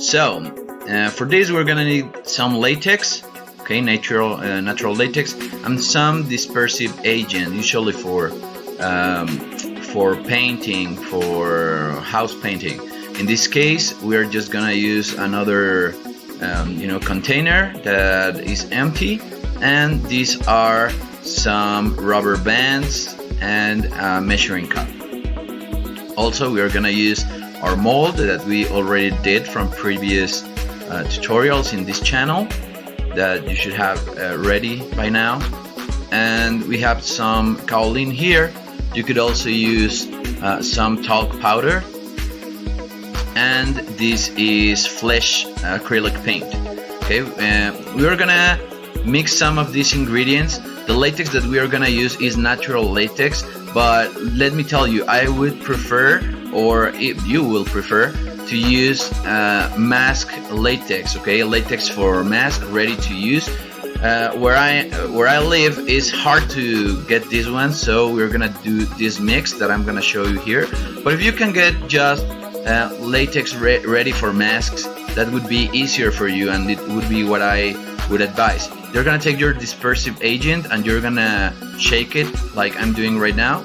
So for this we're gonna need some latex, okay, natural latex, and some dispersive agent, usually for painting, for house painting. In this case, we are just gonna use another container that is empty, and these are some rubber bands and a measuring cup. Also, we are gonna use our mold that we already did from previous tutorials in this channel that you should have ready by now. And we have some kaolin here. You could also use some talc powder, and this is flesh acrylic paint. Okay, we are gonna mix some of these ingredients. The latex that we are gonna use is natural latex, but let me tell you, I would prefer, or if you will prefer, to use mask latex. Okay, latex for mask, ready to use. Where I live is hard to get this one, so we're gonna do this mix that I'm gonna show you here. But if you can get just latex ready for masks, that would be easier for you, and it would be what I would advise. You're gonna take your dispersive agent and you're gonna shake it like I'm doing right now,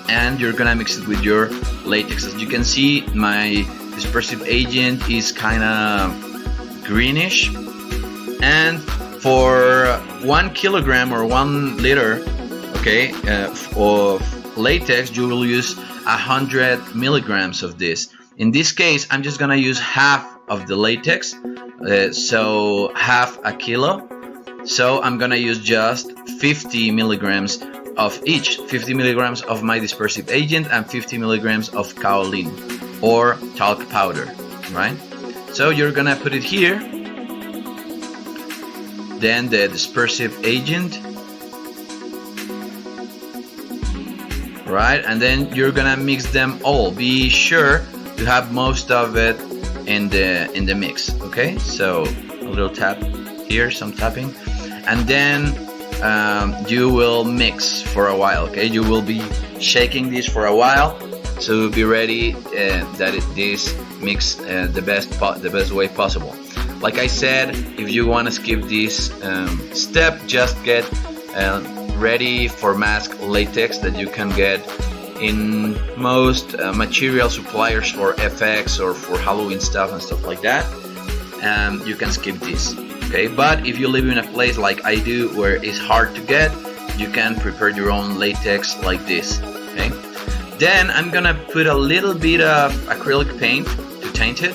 and you're gonna mix it with your latex. As you can see, my dispersive agent is kind of greenish, and for 1 kilogram or 1 liter, okay, of latex, you will use 100 milligrams of this. In this case, I'm just gonna use half of the latex, so half a kilo. So I'm gonna use just 50 milligrams of each, 50 milligrams of my dispersive agent and 50 milligrams of kaolin or talc powder, right? So you're gonna put it here, then the dispersive agent, right, and then you're gonna mix them all. Be sure to have most of it in the mix. Okay, so a little tap here, some tapping, and then you will mix for a while. Okay, you will be shaking this for a while, so be ready that this mix the best way possible. Like I said, if you want to skip this step, just get ready for mask latex that you can get in most material suppliers for FX or for Halloween stuff and stuff like that. You can skip this. Okay, but if you live in a place like I do where it's hard to get, you can prepare your own latex like this. Okay, then I'm gonna put a little bit of acrylic paint to taint it.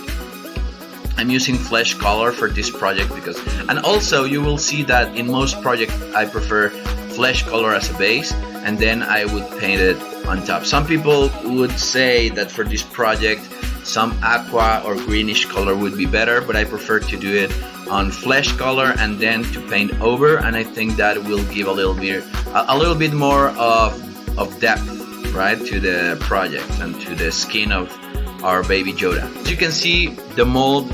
I'm using flesh color for this project because, and also you will see that in most projects I prefer flesh color as a base, and then I would paint it on top. Some people would say that for this project some aqua or greenish color would be better, but I prefer to do it on flesh color and then to paint over, and I think that will give a little bit more of depth, right, to the project and to the skin of our Baby Yoda. As you can see, the mold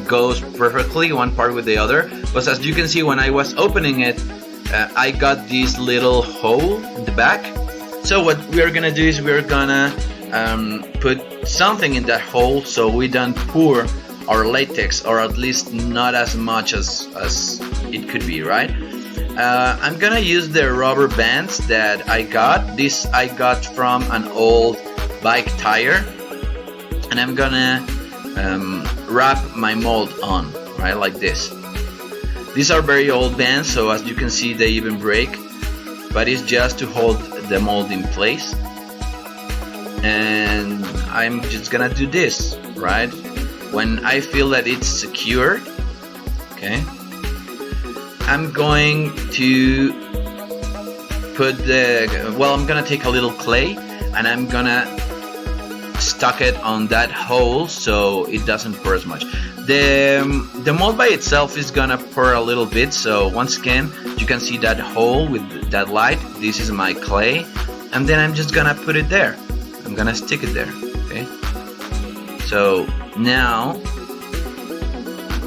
goes perfectly one part with the other, but as you can see, when I was opening it, I got this little hole in the back. So what we are gonna do is we're gonna put something in that hole so we don't pour our latex, or at least not as much as it could be, right? I'm gonna use the rubber bands that I got. This I got from an old bike tire, and I'm gonna wrap my mold on, right, like this. These are very old bands, so as you can see they even break, but it's just to hold the mold in place. And I'm just gonna do this, right, when I feel that it's secure. Okay, I'm going to put I'm gonna take a little clay and I'm gonna stuck it on that hole so it doesn't pour as much. The mold by itself is gonna pour a little bit, so once again you can see that hole with that light. This is my clay, and then I'm just gonna put it there. I'm gonna stick it there. Okay, so now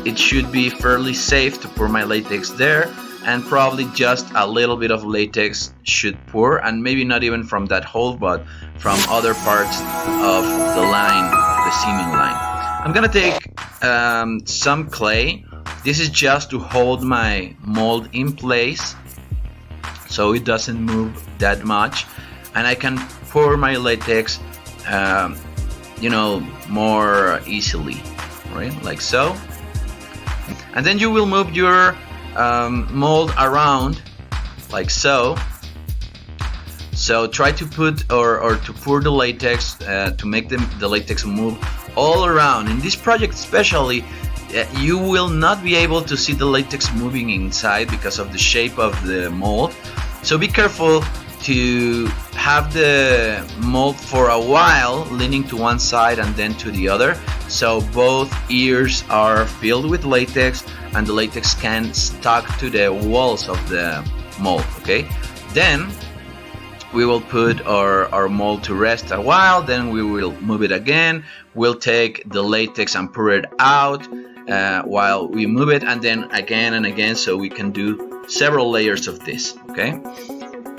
it should be fairly safe to pour my latex there, and probably just a little bit of latex should pour, and maybe not even from that hole but from other parts of the line, the seaming line. I'm gonna take some clay. This is just to hold my mold in place so it doesn't move that much, and I can pour my latex more easily, right, like so. And then you will move your mold around like so. So try to put or to pour the latex to make the latex move all around. In this project especially, you will not be able to see the latex moving inside because of the shape of the mold. So be careful to have the mold for a while leaning to one side and then to the other, so both ears are filled with latex and the latex can stuck to the walls of the mold. Okay, then we will put our mold to rest a while, then we will move it again. We'll take the latex and pour it out while we move it, and then again and again, so we can do several layers of this. Okay,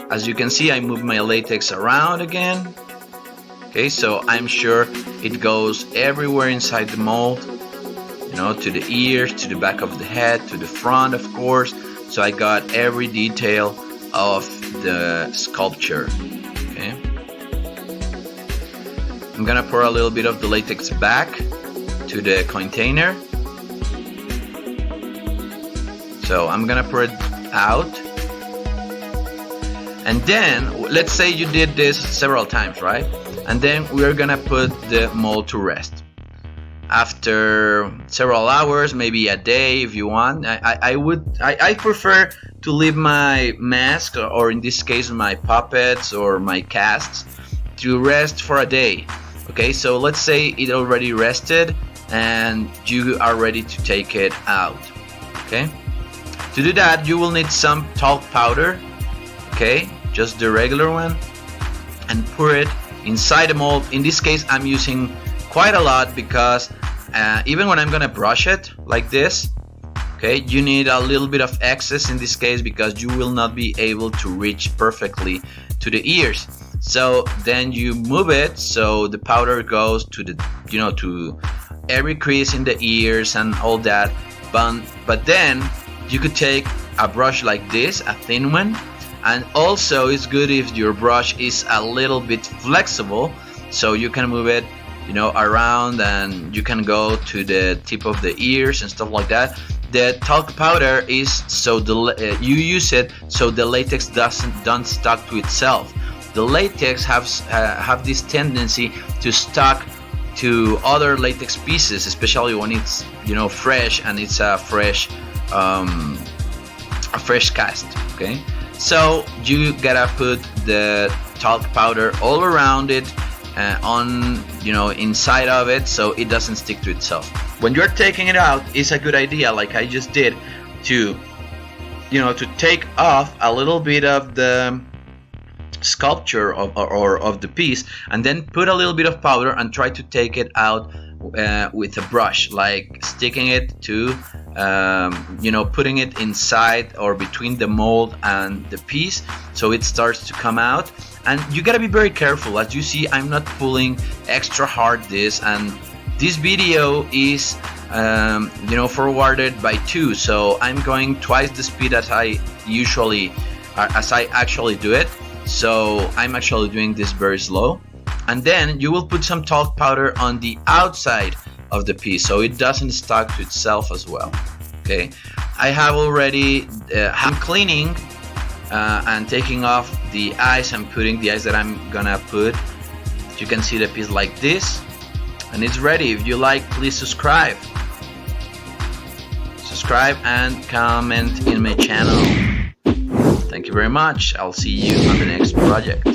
as you can see, I move my latex around again. Okay, so I'm sure it goes everywhere inside the mold, to the ears, to the back of the head, to the front, of course. So I got every detail of the sculpture. Okay, I'm gonna pour a little bit of the latex back to the container. So I'm gonna pour it out, and then let's say you did this several times, right? And then we're gonna put the mold to rest after several hours, maybe a day if you want. I prefer to leave my mask, or in this case my puppets or my casts, to rest for a day. Okay, so let's say it already rested and you are ready to take it out. Okay, to do that you will need some talc powder, okay, just the regular one, and pour it inside the mold. In this case I'm using quite a lot because even when I'm gonna brush it like this, okay, you need a little bit of excess in this case because you will not be able to reach perfectly to the ears. So then you move it so the powder goes to the to every crease in the ears and all that. But then you could take a brush like this, a thin one, and also it's good if your brush is a little bit flexible, so you can move it around and you can go to the tip of the ears and stuff like that. The talc powder is so you use it so the latex don't stuck to itself. The latex have this tendency to stuck to other latex pieces, especially when it's fresh and it's a fresh cast. Okay, so you gotta put the talc powder all around it, inside of it, so it doesn't stick to itself. When you're taking it out, it's a good idea, like I just did, to take off a little bit of the sculpture of the piece, and then put a little bit of powder and try to take it out with a brush, like sticking it to putting it inside or between the mold and the piece, so it starts to come out. And you gotta be very careful. As you see, I'm not pulling extra hard this, and this video is forwarded by 2, so I'm going twice the speed as I actually do it. So I'm actually doing this very slow. And then you will put some talc powder on the outside of the piece so it doesn't stuck to itself as well. Okay, I have already I'm cleaning and taking off the eyes and putting the eyes that I'm gonna put. You can see the piece like this, and it's ready. If you like, please subscribe and comment in my channel. Thank you very much. I'll see you on the next project.